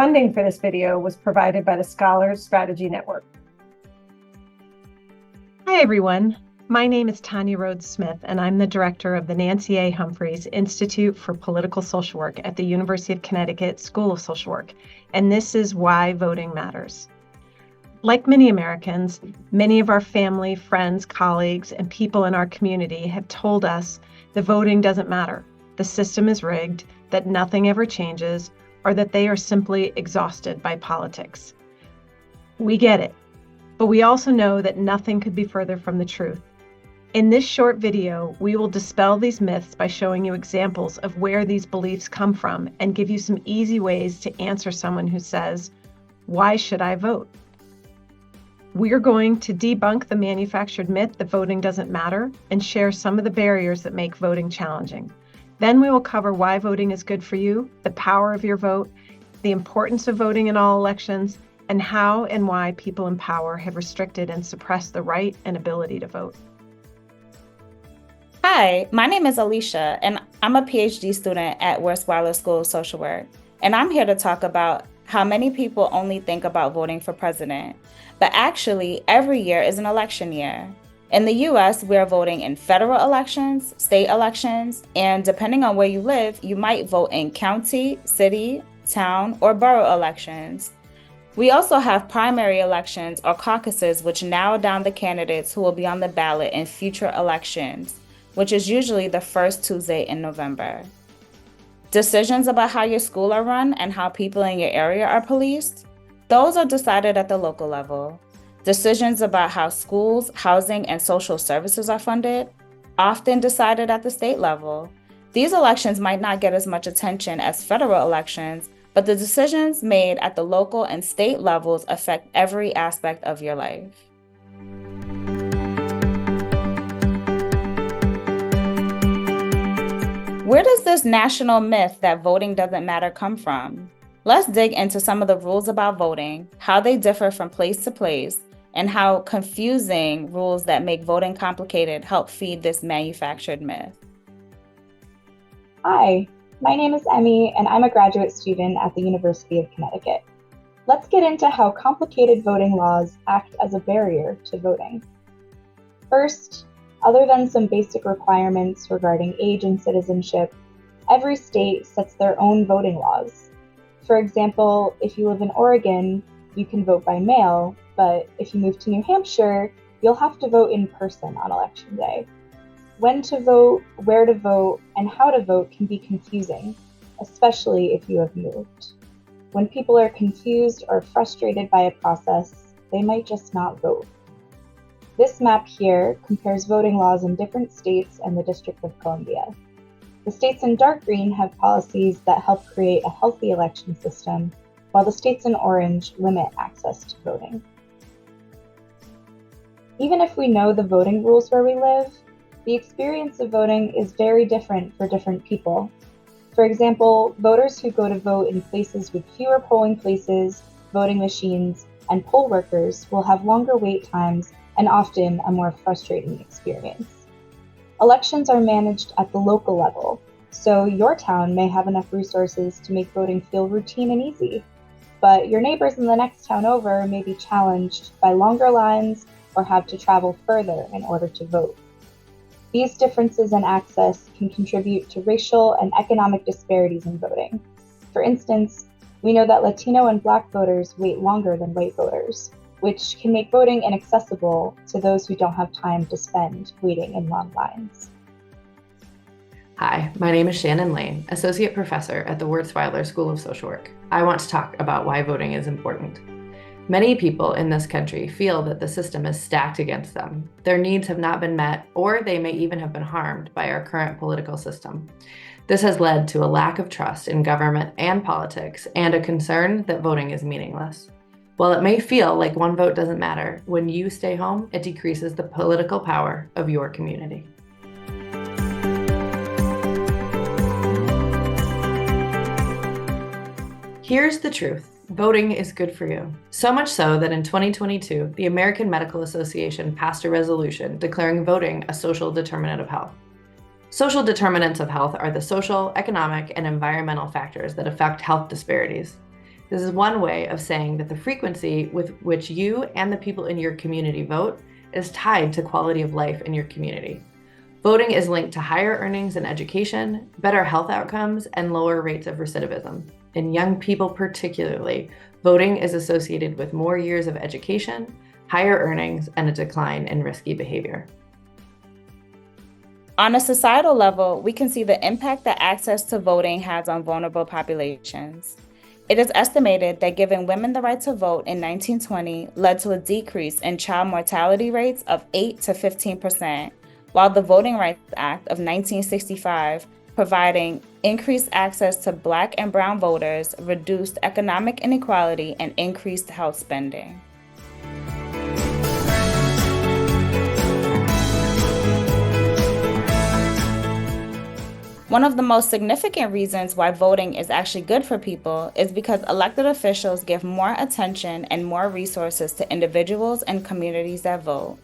Funding for this video was provided by the Scholars Strategy Network. Hi, everyone. My name is Tanya Rhodes Smith, and I'm the director of the Nancy A. Humphreys Institute for Political Social Work at the University of Connecticut School of Social Work, and this is why voting matters. Like many Americans, many of our family, friends, colleagues, and people in our community have told us the voting doesn't matter, the system is rigged, that nothing ever changes, or that they are simply exhausted by politics. We get it, but we also know that nothing could be further from the truth. In this short video, we will dispel these myths by showing you examples of where these beliefs come from and give you some easy ways to answer someone who says, "Why should I vote?" We're going to debunk the manufactured myth that voting doesn't matter and share some of the barriers that make voting challenging. Then we will cover why voting is good for you, the power of your vote, the importance of voting in all elections, and how and why people in power have restricted and suppressed the right and ability to vote. Hi, my name is Alicia, and I'm a PhD student at Weiler School of Social Work. And I'm here to talk about how many people only think about voting for president. But actually, every year is an election year. In the US, we are voting in federal elections, state elections, and depending on where you live, you might vote in county, city, town, or borough elections. We also have primary elections or caucuses, which narrow down the candidates who will be on the ballot in future elections, which is usually the first Tuesday in November. Decisions about how your school are run and how people in your area are policed, those are decided at the local level. Decisions about how schools, housing, and social services are funded, often decided at the state level. These elections might not get as much attention as federal elections, but the decisions made at the local and state levels affect every aspect of your life. Where does this national myth that voting doesn't matter come from? Let's dig into some of the rules about voting, how they differ from place to place, and how confusing rules that make voting complicated help feed this manufactured myth. Hi, my name is Emmy, and I'm a graduate student at the University of Connecticut. Let's get into how complicated voting laws act as a barrier to voting. First, other than some basic requirements regarding age and citizenship, every state sets their own voting laws. For example, if you live in Oregon, you can vote by mail, but if you move to New Hampshire, you'll have to vote in person on Election Day. When to vote, where to vote, and how to vote can be confusing, especially if you have moved. When people are confused or frustrated by a process, they might just not vote. This map here compares voting laws in different states and the District of Columbia. The states in dark green have policies that help create a healthy election system, while the states in orange limit access to voting. Even if we know the voting rules where we live, the experience of voting is very different for different people. For example, voters who go to vote in places with fewer polling places, voting machines, and poll workers will have longer wait times and often a more frustrating experience. Elections are managed at the local level, so your town may have enough resources to make voting feel routine and easy, but your neighbors in the next town over may be challenged by longer lines or have to travel further in order to vote. These differences in access can contribute to racial and economic disparities in voting. For instance, we know that Latino and Black voters wait longer than white voters, which can make voting inaccessible to those who don't have time to spend waiting in long lines. Hi, my name is Shannon Lane, Associate Professor at the Weiler School of Social Work. I want to talk about why voting is important. Many people in this country feel that the system is stacked against them. Their needs have not been met, or they may even have been harmed by our current political system. This has led to a lack of trust in government and politics and a concern that voting is meaningless. While it may feel like one vote doesn't matter, when you stay home, it decreases the political power of your community. Here's the truth. Voting is good for you. So much so that in 2022, the American Medical Association passed a resolution declaring voting a social determinant of health. Social determinants of health are the social, economic, and environmental factors that affect health disparities. This is one way of saying that the frequency with which you and the people in your community vote is tied to quality of life in your community. Voting is linked to higher earnings and education, better health outcomes, and lower rates of recidivism. In young people particularly, voting is associated with more years of education, higher earnings, and a decline in risky behavior. On a societal level, we can see the impact that access to voting has on vulnerable populations. It is estimated that giving women the right to vote in 1920 led to a decrease in child mortality rates of 8 to 15%, while the Voting Rights Act of 1965, providing increased access to Black and Brown voters, reduced economic inequality, and increased health spending. One of the most significant reasons why voting is actually good for people is because elected officials give more attention and more resources to individuals and communities that vote.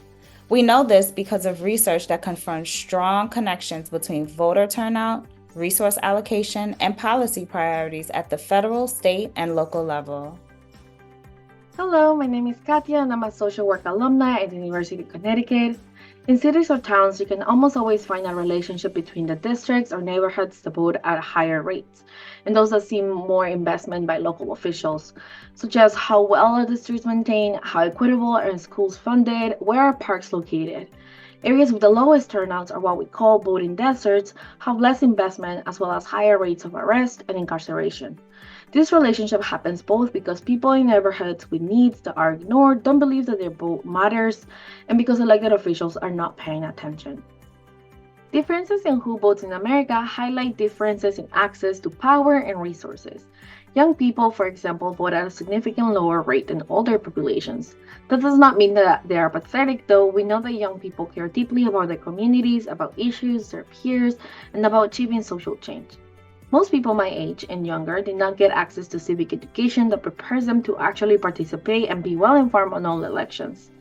We know this because of research that confirms strong connections between voter turnout, resource allocation, and policy priorities at the federal, state, and local level. Hello, my name is Katya and I'm a social work alumni at the University of Connecticut. In cities or towns, you can almost always find a relationship between the districts or neighborhoods that vote at higher rates, and those that see more investment by local officials, such as how well are the streets maintained, how equitable are schools funded, where are parks located. Areas with the lowest turnouts, or what we call voting deserts, have less investment as well as higher rates of arrest and incarceration. This relationship happens both because people in neighborhoods with needs that are ignored don't believe that their vote matters, and because elected officials are not paying attention. Differences in who votes in America highlight differences in access to power and resources. Young people, for example, vote at a significantly lower rate than older populations. That does not mean that they are pathetic, though. We know that young people care deeply about their communities, about issues, their peers, and about achieving social change. Most people my age and younger did not get access to civic education that prepares them to actually participate and be well informed on all elections.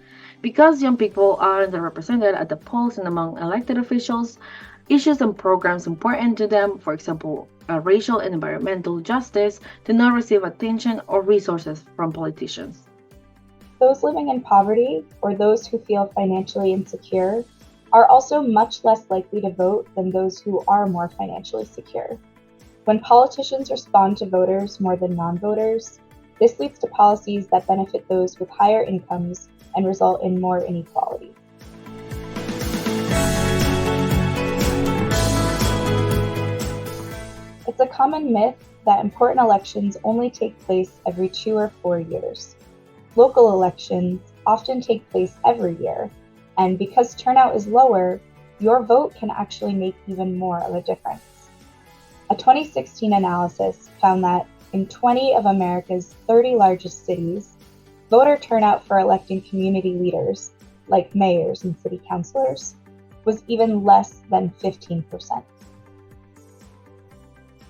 Because young people are underrepresented at the polls and among elected officials, issues and programs important to them, for example, racial and environmental justice, do not receive attention or resources from politicians. Those living in poverty or those who feel financially insecure are also much less likely to vote than those who are more financially secure. When politicians respond to voters more than non-voters, this leads to policies that benefit those with higher incomes and result in more inequality. It's a common myth that important elections only take place every 2 or 4 years. Local elections often take place every year, and because turnout is lower, your vote can actually make even more of a difference. A 2016 analysis found that in 20 of America's 30 largest cities, voter turnout for electing community leaders, like mayors and city councilors, was even less than 15%.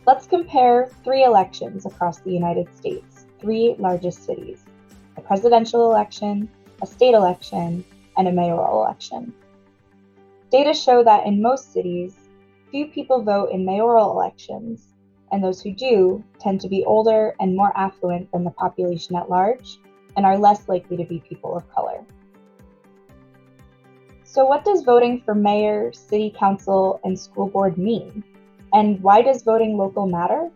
Let's compare 3 elections across the United States, 3 largest cities: a presidential election, a state election, and a mayoral election. Data show that in most cities, few people vote in mayoral elections, and those who do tend to be older and more affluent than the population at large, and are less likely to be people of color. So what does voting for mayor, city council, and school board mean? And why does voting local matter?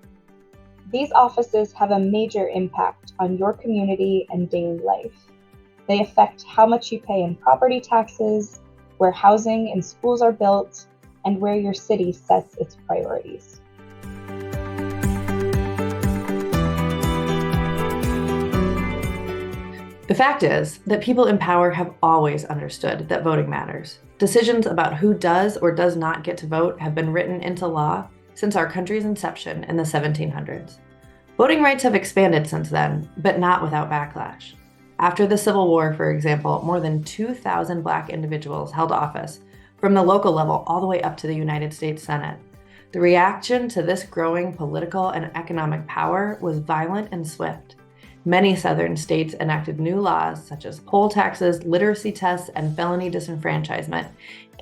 These offices have a major impact on your community and daily life. They affect how much you pay in property taxes, where housing and schools are built, and where your city sets its priorities. The fact is that people in power have always understood that voting matters. Decisions about who does or does not get to vote have been written into law since our country's inception in the 1700s. Voting rights have expanded since then, but not without backlash. After the Civil War, for example, more than 2,000 Black individuals held office, from the local level all the way up to the United States Senate. The reaction to this growing political and economic power was violent and swift. Many Southern states enacted new laws such as poll taxes, literacy tests, and felony disenfranchisement,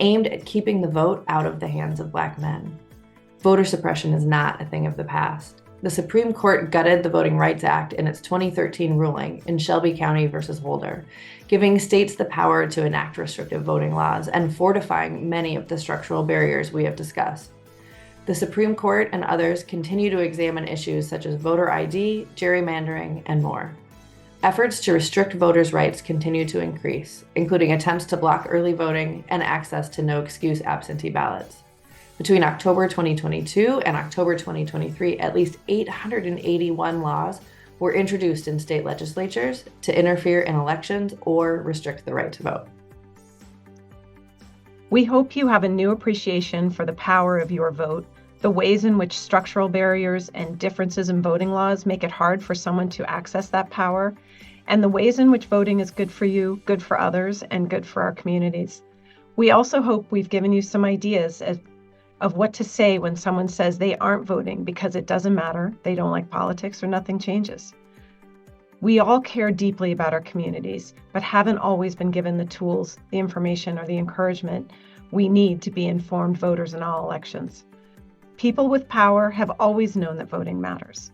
aimed at keeping the vote out of the hands of Black men. Voter suppression is not a thing of the past. The Supreme Court gutted the Voting Rights Act in its 2013 ruling in Shelby County versus Holder, giving states the power to enact restrictive voting laws and fortifying many of the structural barriers we have discussed. The Supreme Court and others continue to examine issues such as voter ID, gerrymandering, and more. Efforts to restrict voters' rights continue to increase, including attempts to block early voting and access to no-excuse absentee ballots. Between October 2022 and October 2023, at least 881 laws were introduced in state legislatures to interfere in elections or restrict the right to vote. We hope you have a new appreciation for the power of your vote, the ways in which structural barriers and differences in voting laws make it hard for someone to access that power, and the ways in which voting is good for you, good for others, and good for our communities. We also hope we've given you some ideas of what to say when someone says they aren't voting because it doesn't matter, they don't like politics, or nothing changes. We all care deeply about our communities, but haven't always been given the tools, the information, or the encouragement we need to be informed voters in all elections. People with power have always known that voting matters.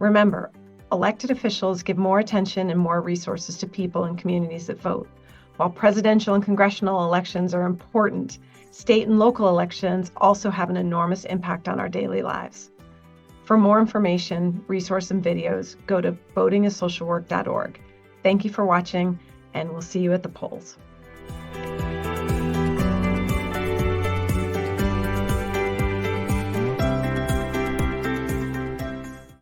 Remember, elected officials give more attention and more resources to people and communities that vote. While presidential and congressional elections are important, state and local elections also have an enormous impact on our daily lives. For more information, resources, and videos, go to votingassocialwork.org. Thank you for watching, and we'll see you at the polls.